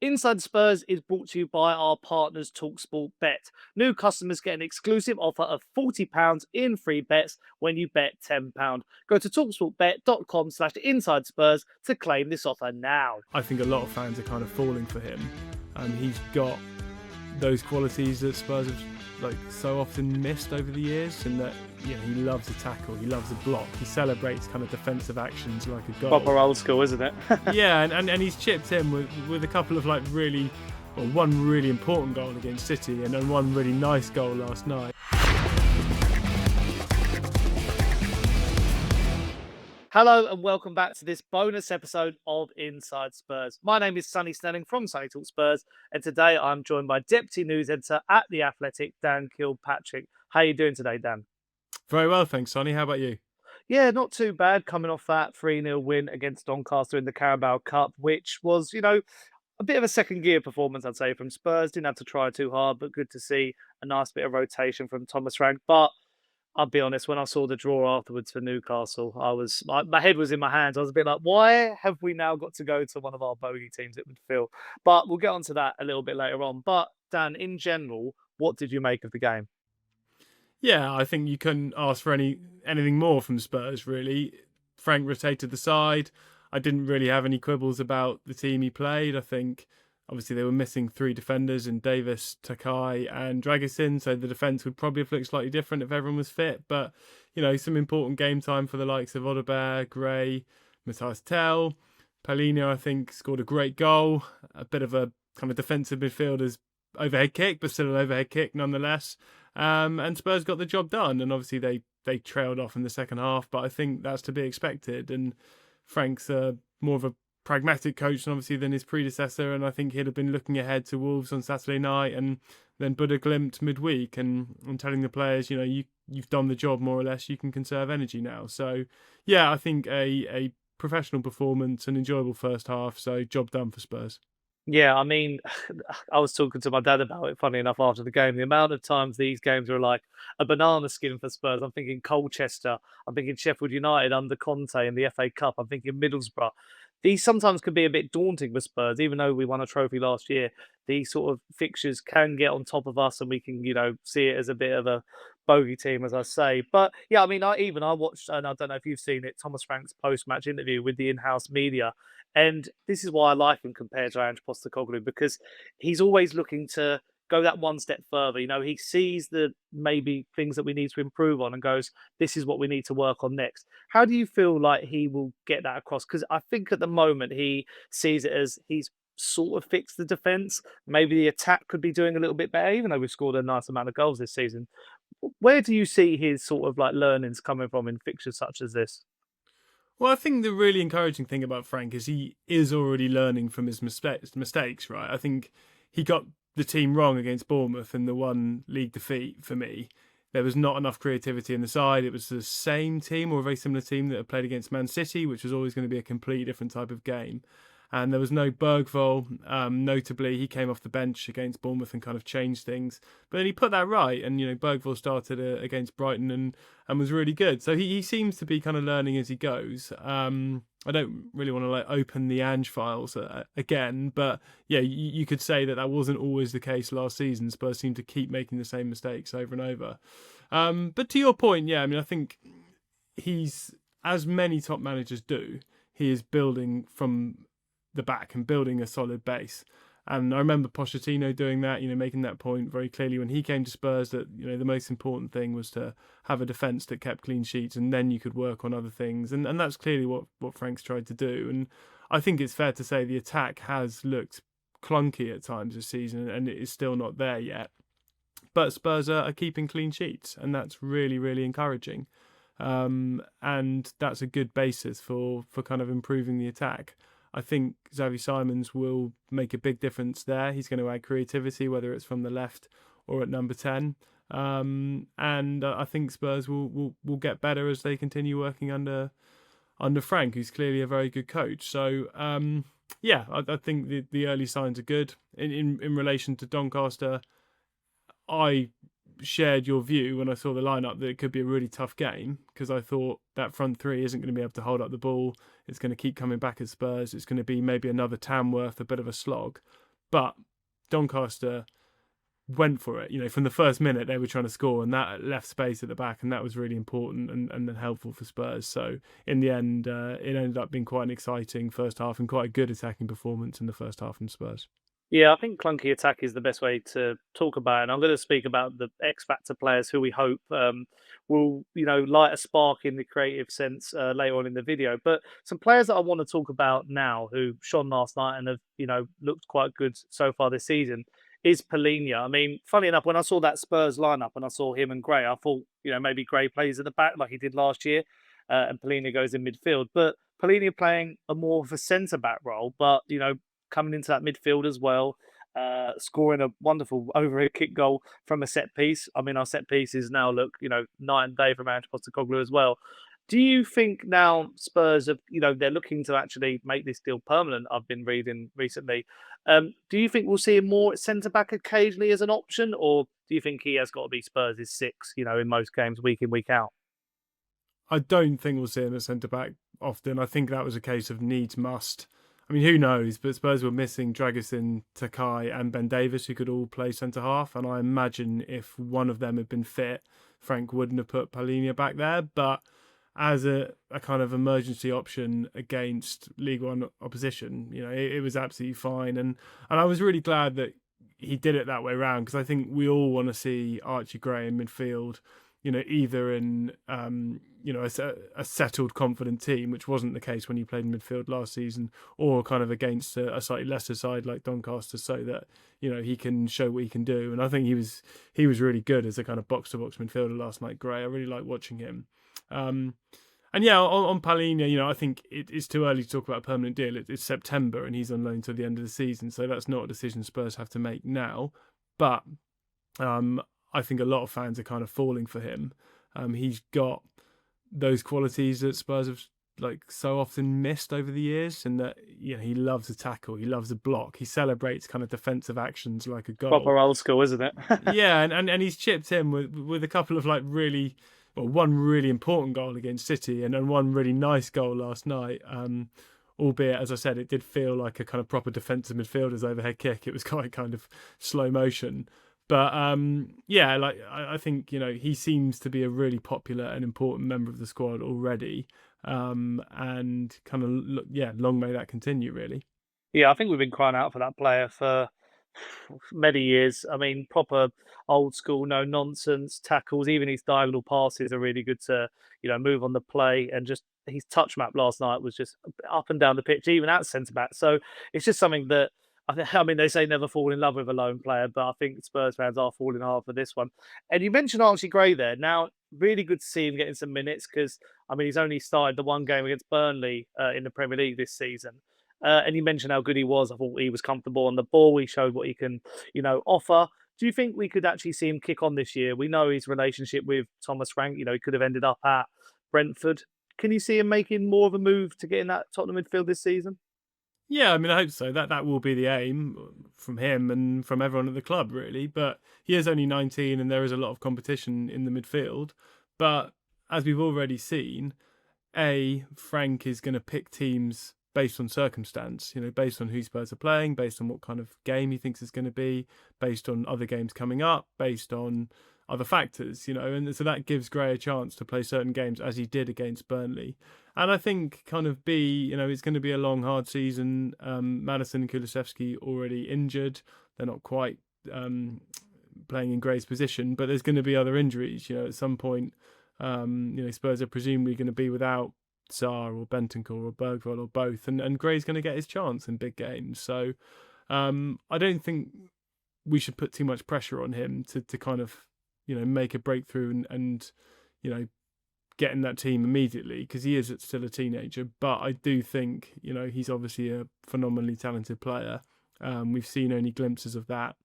Inside Spurs is brought to you by our partners talkSPORT Bet. New customers get an exclusive offer of £40 in free bets when you bet £10. Go to talksportbet.com/Inside Spurs to claim this offer now. I think a lot of fans are kind of falling for him. He's got those qualities that Spurs have so often missed over the years, in that he loves a tackle, he loves a block, he celebrates kind of defensive actions like a goal. Proper old school, isn't it? Yeah, and he's chipped in with a couple of one really important goal against City and then one really nice goal last night. Hello and welcome back to this bonus episode of Inside Spurs. My name is Sonny Snelling from Sonny Talk Spurs, and today I'm joined by Deputy News Editor at The Athletic, Dan Kilpatrick. How are you doing today, Dan? Very well, thanks, Sonny. How about you? Yeah, not too bad, coming off that 3-0 win against Doncaster in the Carabao Cup, which was, a bit of a second gear performance, I'd say, from Spurs. Didn't have to try too hard, but good to see a nice bit of rotation from Thomas Frank. But I'll be honest, when I saw the draw afterwards for Newcastle, my head was in my hands. I was a bit like, why have we now got to go to one of our bogey teams, it would feel? But we'll get onto that a little bit later on. But Dan, in general, what did you make of the game? Yeah, I think you couldn't ask for anything more from Spurs, really. Frank rotated the side. I didn't really have any quibbles about the team he played. I think obviously they were missing three defenders in Davis, Takai and Dragusin, so the defence would probably have looked slightly different if everyone was fit. But, some important game time for the likes of Odegaard, Gray, Matthias Tell. Palhinha, I think, scored a great goal. A bit of a kind of defensive midfielder's overhead kick, but still an overhead kick nonetheless. And Spurs got the job done. And obviously they trailed off in the second half, but I think that's to be expected. And Frank's more of a pragmatic coach than his predecessor, and I think he'd have been looking ahead to Wolves on Saturday night and then Buddha glimpsed midweek and telling the players, you've done the job more or less, you can conserve energy now. So yeah, I think a professional performance, an enjoyable first half, so job done for Spurs. Yeah, I mean, I was talking to my dad about it, funny enough, after the game. The amount of times these games are like a banana skin for Spurs. I'm thinking Colchester. I'm thinking Sheffield United under Conte in the FA Cup. I'm thinking Middlesbrough. These sometimes can be a bit daunting for Spurs, even though we won a trophy last year. These sort of fixtures can get on top of us, and we can, see it as a bit of a bogey team, as I say. But yeah, I mean, I watched, and I don't know if you've seen it, Thomas Frank's post-match interview with the in-house media. And this is why I like him compared to Ange Postecoglou, because he's always looking to go that one step further. He sees the maybe things that we need to improve on and goes, this is what we need to work on next. How do you feel like he will get that across? Because I think at the moment he sees it as he's sort of fixed the defence. Maybe the attack could be doing a little bit better, even though we've scored a nice amount of goals this season. Where do you see his sort of like learnings coming from in fixtures such as this? Well, I think the really encouraging thing about Frank is he is already learning from his mistakes, right? I think he got the team wrong against Bournemouth in the one league defeat for me. There was not enough creativity in the side. It was the same team or a very similar team that had played against Man City, which was always going to be a completely different type of game. And there was no Bergvall. Notably, he came off the bench against Bournemouth and kind of changed things. But then he put that right. And, Bergvall started against Brighton and was really good. So he seems to be kind of learning as he goes. I don't really want to open the Ange files again. But yeah, you could say that wasn't always the case last season. Spurs seemed to keep making the same mistakes over and over. But to your point, yeah, I mean, I think he's, as many top managers do, he is building from the back and building a solid base. And I remember Pochettino doing that, making that point very clearly when he came to Spurs, that, the most important thing was to have a defence that kept clean sheets and then you could work on other things. And that's clearly what Frank's tried to do. And I think it's fair to say the attack has looked clunky at times this season and it is still not there yet. But Spurs are keeping clean sheets and that's really, really encouraging. And that's a good basis for kind of improving the attack. I think Xavi Simons will make a big difference there. He's going to add creativity, whether it's from the left or at number 10. And I think Spurs will get better as they continue working under Frank, who's clearly a very good coach. So, yeah, I think the early signs are good. In relation to Doncaster, I shared your view when I saw the lineup that it could be a really tough game because I thought that front three isn't going to be able to hold up the ball. It's going to keep coming back at Spurs. It's going to be maybe another Tamworth, a bit of a slog. but Doncaster went for it. From the first minute they were trying to score, and that left space at the back, and that was really important and helpful for Spurs. So in the end, it ended up being quite an exciting first half and quite a good attacking performance in the first half from Spurs. Yeah, I think clunky attack is the best way to talk about it. And I'm going to speak about the X Factor players who we hope will, light a spark in the creative sense later on in the video. But some players that I want to talk about now who shone last night and have, looked quite good so far this season is Palhinha. I mean, funny enough, when I saw that Spurs lineup and I saw him and Gray, I thought, maybe Gray plays at the back like he did last year and Palhinha goes in midfield. But Palhinha playing a more of a centre back role, but, coming into that midfield as well, scoring a wonderful overhead kick goal from a set piece. I mean, our set pieces now look, night and day from Ange Postecoglou as well. Do you think now Spurs have, they're looking to actually make this deal permanent? I've been reading recently. Do you think we'll see him more at centre back occasionally as an option, or do you think he has got to be Spurs' six, in most games, week in, week out? I don't think we'll see him at centre back often. I think that was a case of needs must. I mean, who knows? But Spurs were missing Dragusin, Takai, and Ben Davis, who could all play centre half. And I imagine if one of them had been fit, Frank wouldn't have put Palhinha back there. But as a kind of emergency option against League One opposition, it was absolutely fine. And I was really glad that he did it that way around, because I think we all want to see Archie Gray in midfield, either in a settled, confident team, which wasn't the case when he played in midfield last season, or kind of against a slightly lesser side like Doncaster, so that he can show what he can do. And I think he was really good as a kind of box to box midfielder last night. Gray, I really like watching him. And yeah, on Palhinha, I think it's too early to talk about a permanent deal. It's September and he's on loan till the end of the season, so that's not a decision Spurs have to make now. But I think a lot of fans are kind of falling for him. He's got those qualities that Spurs have so often missed over the years, and that he loves a tackle, he loves a block, he celebrates kind of defensive actions like a goal. Proper old school, isn't it? Yeah, and he's chipped in with a couple of one really important goal against City and one really nice goal last night. Albeit, as I said, it did feel like a kind of proper defensive midfielder's overhead kick. It was quite kind of slow motion. But I think he seems to be a really popular and important member of the squad already, and kind of long may that continue, really. Yeah, I think we've been crying out for that player for many years. I mean, proper old school, no nonsense tackles. Even his diagonal passes are really good to move on the play, and just his touch map last night was just up and down the pitch, even at centre back. So it's just something that. I mean, they say never fall in love with a lone player, but I think Spurs fans are falling hard for this one. And you mentioned Archie Gray there. Now, really good to see him getting some minutes because, I mean, he's only started the one game against Burnley in the Premier League this season. And you mentioned how good he was. I thought he was comfortable on the ball. He showed what he can, offer. Do you think we could actually see him kick on this year? We know his relationship with Thomas Frank. He could have ended up at Brentford. Can you see him making more of a move to get in that Tottenham midfield this season? Yeah, I mean, I hope so. That will be the aim from him and from everyone at the club, really. But he is only 19 and there is a lot of competition in the midfield. But as we've already seen, Frank is going to pick teams based on circumstance, based on who Spurs are playing, based on what kind of game he thinks it's going to be, based on other games coming up, based on other factors, and so that gives Gray a chance to play certain games as he did against Burnley. And I think kind of it's going to be a long, hard season. Madison and Kulusevski already injured. They're not quite playing in Gray's position, but there's going to be other injuries. At some point, Spurs are presumably going to be without Sarr or Bentancur or Bergvall or both, and Gray's going to get his chance in big games. So I don't think we should put too much pressure on him to kind of make a breakthrough and get in that team immediately, because he is still a teenager. But I do think he's obviously a phenomenally talented player. We've seen only glimpses of that,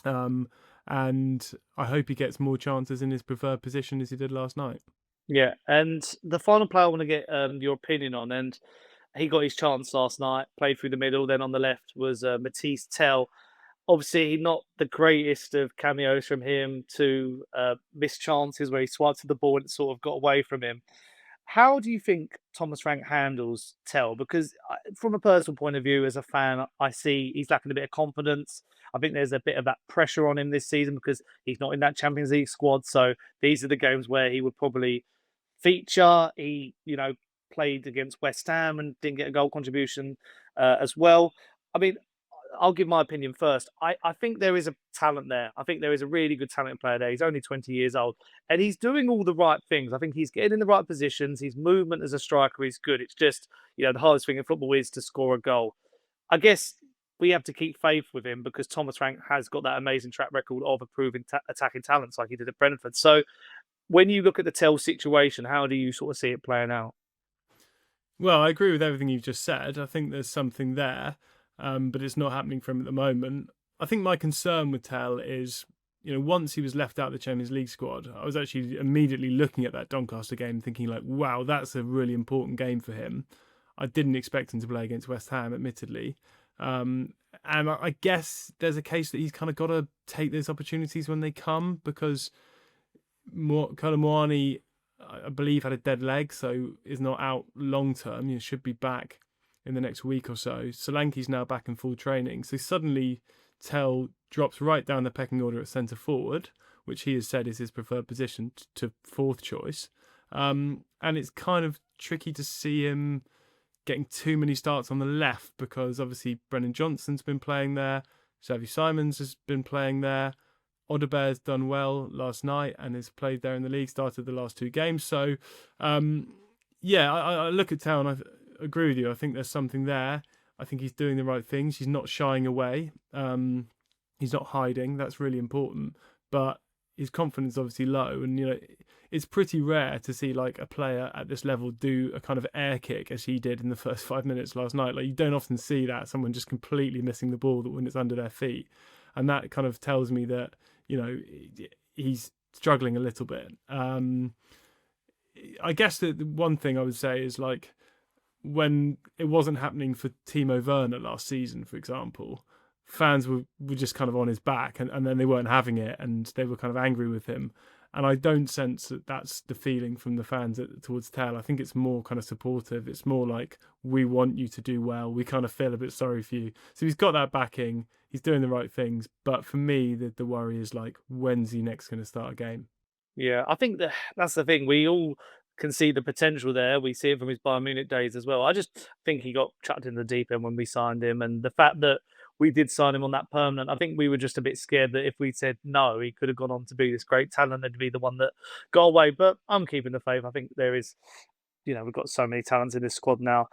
and I hope he gets more chances in his preferred position as he did last night. Yeah, and the final player I want to get your opinion on, and he got his chance last night, played through the middle, then on the left was Matisse Tell. Obviously, not the greatest of cameos from him to miss chances where he swiped to the ball and it sort of got away from him. How do you think Thomas Frank handles Tell? Because from a personal point of view, as a fan, I see he's lacking a bit of confidence. I think there's a bit of that pressure on him this season because he's not in that Champions League squad. So these are the games where he would probably feature. He, played against West Ham and didn't get a goal contribution as well. I mean, I'll give my opinion first. I think there is a talent there. I think there is a really good talented player there. He's only 20 years old and he's doing all the right things. I think he's getting in the right positions. His movement as a striker is good. It's just, the hardest thing in football is to score a goal. I guess we have to keep faith with him because Thomas Frank has got that amazing track record of improving attacking talents like he did at Brentford. So when you look at the Tell situation, how do you sort of see it playing out? Well, I agree with everything you've just said. I think there's something there, but it's not happening for him at the moment. I think my concern with Tell is, once he was left out of the Champions League squad, I was actually immediately looking at that Doncaster game thinking like, wow, that's a really important game for him. I didn't expect him to play against West Ham, admittedly. And I guess there's a case that he's kind of got to take those opportunities when they come because Moani, I believe, had a dead leg, so is not out long term. He should be back in the next week or so. Solanke's now back in full training. So suddenly Tell drops right down the pecking order at centre forward, which he has said is his preferred position, to fourth choice. And it's kind of tricky to see him getting too many starts on the left because obviously Brennan Johnson's been playing there. Xavi Simons has been playing there. Odebear's done well last night and has played there in the league, started the last two games. So, I look at Tell and I agree with you. I think there's something there. I think he's doing the right things. He's not shying away. He's not hiding. That's really important. But his confidence is obviously low. And, it's pretty rare to see like a player at this level do a kind of air kick as he did in the first 5 minutes last night. Like you don't often see that, someone just completely missing the ball when it's under their feet. And that kind of tells me that, he's struggling a little bit. I guess the one thing I would say is like when it wasn't happening for Timo Werner last season, for example, fans were just kind of on his back and then they weren't having it and they were kind of angry with him. And I don't sense that that's the feeling from the fans towards Tell. I think it's more kind of supportive. It's more like, we want you to do well. We kind of feel a bit sorry for you. So he's got that backing. He's doing the right things. But for me, the worry is like, when's he next going to start a game? Yeah, I think that's the thing. We all can see the potential there. We see it from his Bayern Munich days as well. I just think he got chucked in the deep end when we signed him, and the fact that we did sign him on that permanent, I think we were just a bit scared that if we said no, he could have gone on to be this great talent and to be the one that got away. But I'm keeping the faith. I think there is, we've got so many talents in this squad now.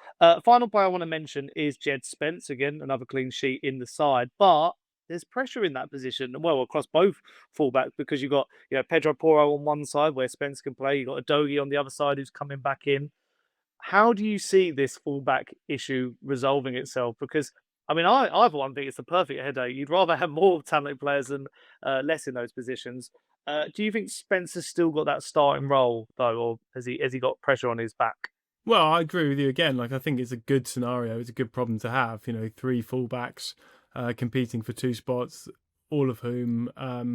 Final player I want to mention is Jed Spence. Again, another clean sheet in the side, but there's pressure in that position. Well, across both fullbacks because you've got Pedro Porro on one side where Spence can play. You've got Adogi on the other side who's coming back in. How do you see this fullback issue resolving itself? Because I mean, I for one think it's the perfect headache. You'd rather have more talented players than less in those positions. Do you think Spencer's still got that starting role though, or has he got pressure on his back? Well, I agree with you again. Like, I think it's a good scenario. It's a good problem to have. Three fullbacks competing for two spots, all of whom, are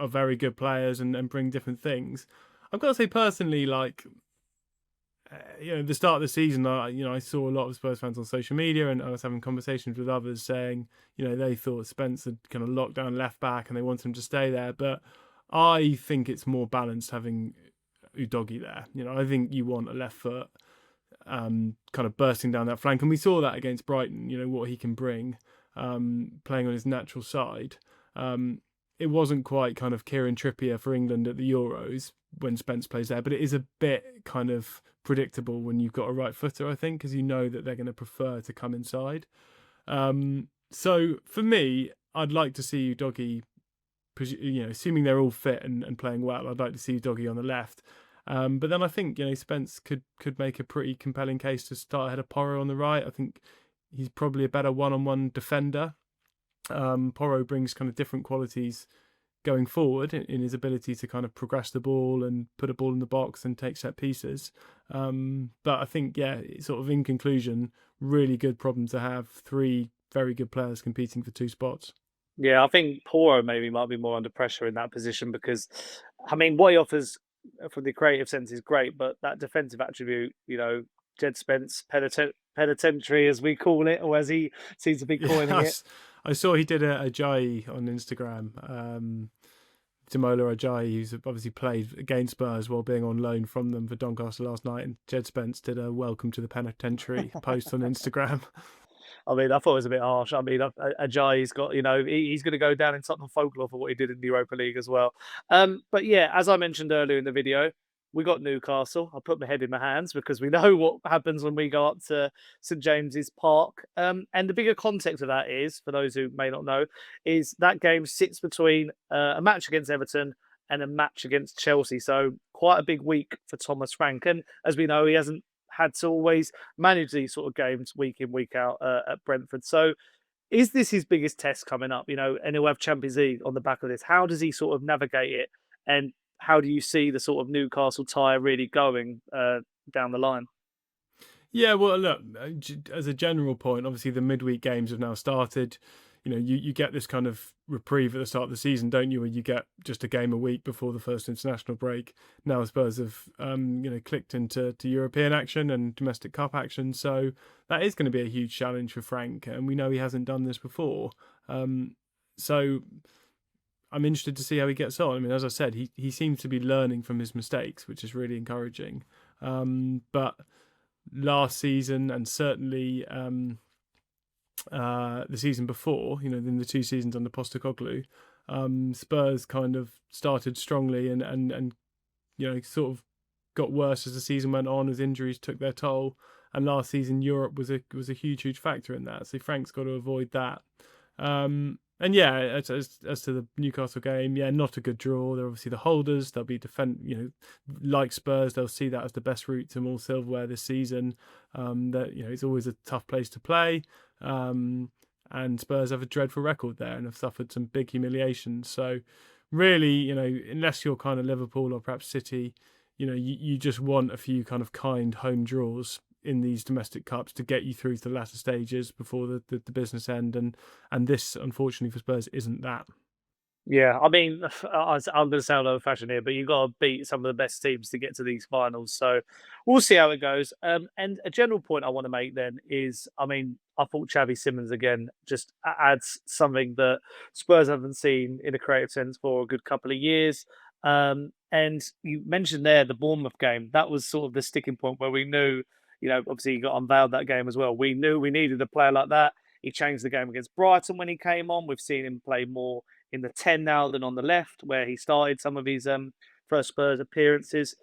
very good players and bring different things. I've got to say personally, like, the start of the season, I saw a lot of Spurs fans on social media, and I was having conversations with others saying, they thought Spence had kind of locked down left back and they wanted him to stay there. But I think it's more balanced having Udogie there. I think you want a left foot kind of bursting down that flank, and we saw that against Brighton. What he can bring, playing on his natural side. It wasn't quite kind of Kieran Trippier for England at the Euros when Spence plays there, but it is a bit kind of predictable when you've got a right footer, I think, because that they're going to prefer to come inside. So for me, I'd like to see Udogie, assuming they're all fit and playing well, I'd like to see Udogie on the left. But then I think Spence could make a pretty compelling case to start ahead of Porro on the right. I think he's probably a better one-on-one defender. Porro brings kind of different qualities going forward in his ability to kind of progress the ball and put a ball in the box and take set pieces. But I think, sort of in conclusion, really good problem to have. Three very good players competing for two spots. Yeah, I think Porro maybe might be more under pressure in that position because, I mean, what he offers from the creative sense is great, but that defensive attribute, Jed Spence penitentiary, as we call it, or as he seems to be Yeah, coining it. I saw he did a Ajayi on Instagram. Damola Ajayi, who's obviously played against Spurs while being on loan from them for Doncaster last night, and Jed Spence did a welcome to the penitentiary post on Instagram. I mean, I thought it was a bit harsh. I mean, Ajayi's got, he's going to go down in Tottenham folklore for what he did in the Europa League as well. But yeah, as I mentioned earlier in the video, we got Newcastle. I put my head in my hands because we know what happens when we go up to St James's Park. And the bigger context of that is, for those who may not know, is that game sits between a match against Everton and a match against Chelsea. So quite a big week for Thomas Frank. And as we know, he hasn't had to always manage these sort of games week in, week out at Brentford. So is this his biggest test coming up? And he'll have Champions League on the back of this. How does he sort of navigate it? And how do you see the sort of Newcastle tie really going down the line? Yeah, well, look, as a general point, obviously the midweek games have now started. You get this kind of reprieve at the start of the season, don't you? Where you get just a game a week before the first international break. Now Spurs have, clicked into European action and domestic cup action, so that is going to be a huge challenge for Frank, and we know he hasn't done this before. So I'm interested to see how he gets on. I mean, as I said, he seems to be learning from his mistakes, which is really encouraging. But last season and certainly the season before, in the 2 seasons under Postecoglou, Spurs kind of started strongly and sort of got worse as the season went on, as injuries took their toll. And last season, Europe was a huge factor in that. So Frank's got to avoid that. And yeah, as to the Newcastle game, yeah, not a good draw. They're obviously the holders. They'll be like Spurs, they'll see that as the best route to more silverware this season. That it's always a tough place to play. And Spurs have a dreadful record there and have suffered some big humiliations. So really, unless you're kind of Liverpool or perhaps City, you just want a few kind of kind home draws in these domestic cups to get you through to the latter stages before the business end, and this, unfortunately for Spurs, isn't that. Yeah, I mean, I'm going to sound old-fashioned here, but you've got to beat some of the best teams to get to these finals. So we'll see how it goes. And a general point I want to make then is, I mean, I thought Xavi Simons again just adds something that Spurs haven't seen in a creative sense for a good couple of years. And you mentioned there the Bournemouth game. That was sort of the sticking point where we knew, obviously he got unveiled that game as well. We knew we needed a player like that. He changed the game against Brighton when he came on. We've seen him play more in the 10 now than on the left, where he started some of his first Spurs appearances.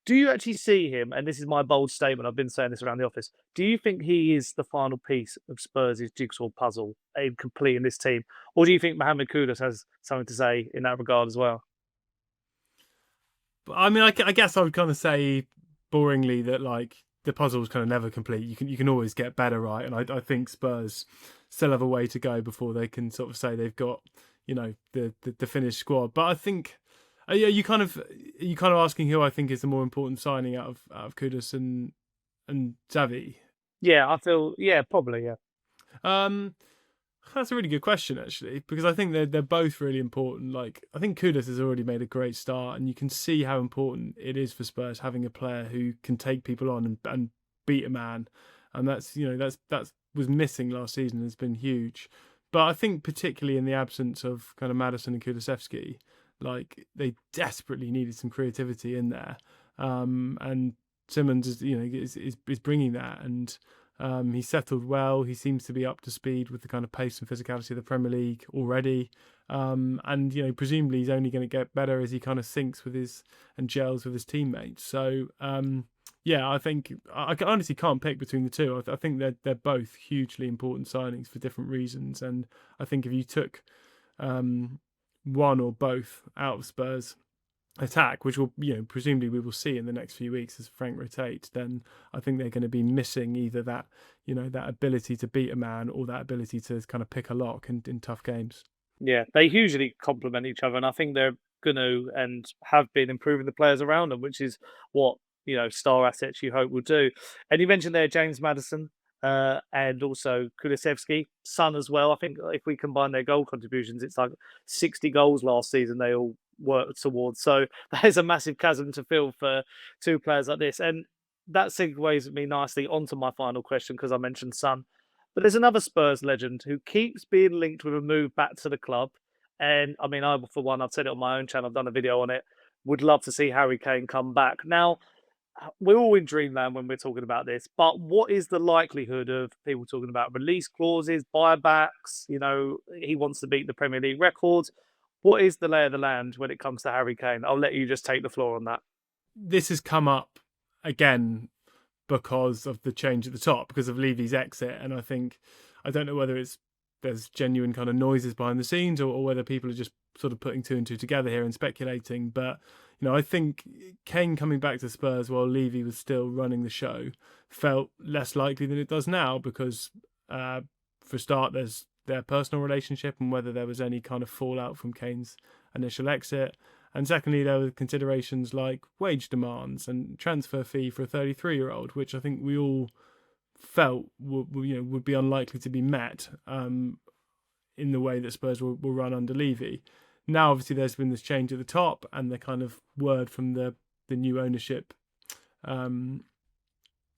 Do you actually see him, and this is my bold statement, I've been saying this around the office, do you think he is the final piece of Spurs' jigsaw puzzle in completing this team? Or do you think Mohamed Kudus has something to say in that regard as well? But I mean, I guess I would kind of say boringly that like the puzzle's kind of never complete. You can always get better, right? And I think Spurs still have a way to go before they can sort of say they've got the finished squad. But I think yeah, you kind of asking who I think is the more important signing out of Kudus and Xavi. Yeah, I feel probably yeah. That's a really good question, actually, because I think they're both really important. Like, I think Kudus has already made a great start, and you can see how important it is for Spurs having a player who can take people on and beat a man, and that's was missing last season and has been huge. But I think particularly in the absence of kind of Maddison and Kulusevski, like they desperately needed some creativity in there, and Simmons is bringing that and. He's settled well. He seems to be up to speed with the kind of pace and physicality of the Premier League already. And presumably he's only going to get better as he kind of syncs with and gels with his teammates. So I think I honestly can't pick between the two. I think they're both hugely important signings for different reasons. And I think if you took one or both out of Spurs attack, which will presumably we will see in the next few weeks as Frank rotates, then I think they're going to be missing either that that ability to beat a man or that ability to kind of pick a lock in tough games. Yeah, they hugely complement each other, and I think they're going to and have been improving the players around them, which is what star assets you hope will do. And you mentioned there James Maddison. and also Kulusevski, Son as well. I think if we combine their goal contributions, it's like 60 goals last season they all worked towards. So there's a massive chasm to fill for two players like this. And that segues me nicely onto my final question because I mentioned Son. But there's another Spurs legend who keeps being linked with a move back to the club. And I mean, I, for one, I've said it on my own channel, I've done a video on it. Would love to see Harry Kane come back. Now, we're all in dreamland when we're talking about this, but what is the likelihood of people talking about release clauses, buybacks? You know, he wants to beat the Premier League records. What is the lay of the land when it comes to Harry Kane? I'll let you just take the floor on that. This has come up again because of the change at the top, because of Levy's exit. And I don't know whether there's genuine kind of noises behind the scenes or whether people are just sort of putting two and two together here and speculating. But, you know, I think Kane coming back to Spurs while Levy was still running the show felt less likely than it does now because, for a start, there's their personal relationship and whether there was any kind of fallout from Kane's initial exit. And secondly, there were considerations like wage demands and transfer fee for a 33-year-old, which I think we all felt would be unlikely to be met in the way that Spurs will run under Levy. Now, obviously, there's been this change at the top and the kind of word from the new ownership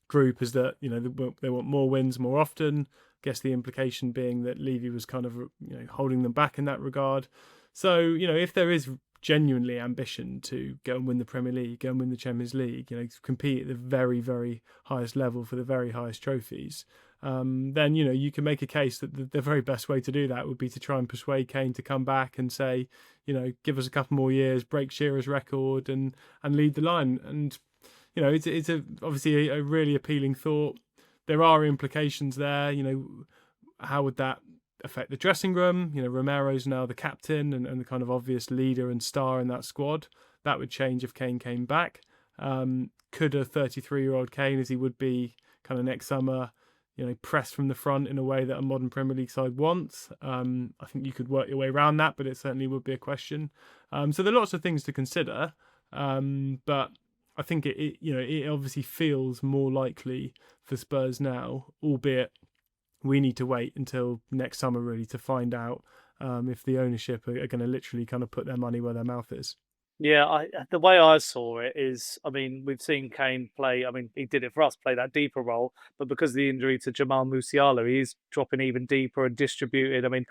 group is that, you know, they want more wins more often. I guess the implication being that Levy was kind of, you know, holding them back in that regard. So, you know, if there is genuinely ambition to go and win the Premier League, go and win the Champions League, you know, compete at the very, very highest level for the very highest trophies, then, you know, you can make a case that the very best way to do that would be to try and persuade Kane to come back and say, you know, give us a couple more years, break Shearer's record and lead the line. And, you know, it's obviously a really appealing thought. There are implications there, you know, how would that affect the dressing room? You know, Romero's now the captain and the kind of obvious leader and star in that squad. That would change if Kane came back. Could a 33-year-old Kane, as he would be kind of next summer, you know, press from the front in a way that a modern Premier League side wants? I think you could work your way around that, but it certainly would be a question. So there are lots of things to consider, but I think it obviously feels more likely for Spurs now, albeit we need to wait until next summer really to find out if the ownership are going to literally kind of put their money where their mouth is. Yeah, the way I saw it is, I mean, we've seen Kane play. I mean, he did it for us, play that deeper role, but because of the injury to Jamal Musiala, he's dropping even deeper and distributed. I mean,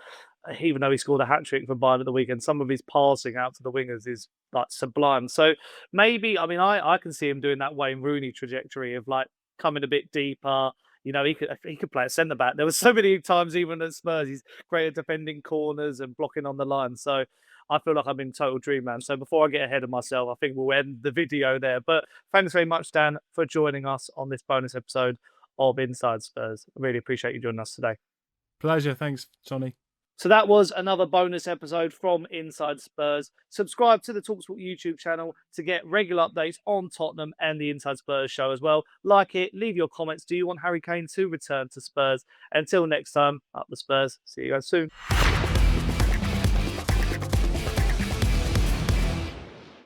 even though he scored a hat trick for Bayern at the weekend, some of his passing out to the wingers is like sublime. So maybe, I mean, I can see him doing that Wayne Rooney trajectory of like coming a bit deeper. You know, he could play at centre back. There were so many times, even at Spurs, he's great at defending corners and blocking on the line. So I feel like I'm in total dreamland. So before I get ahead of myself, I think we'll end the video there. But thanks very much, Dan, for joining us on this bonus episode of Inside Spurs. I really appreciate you joining us today. Pleasure. Thanks, Sonny. So that was another bonus episode from Inside Spurs. Subscribe to the talkSPORT YouTube channel to get regular updates on Tottenham and the Inside Spurs show as well. Like it, leave your comments. Do you want Harry Kane to return to Spurs? Until next time, up the Spurs. See you guys soon.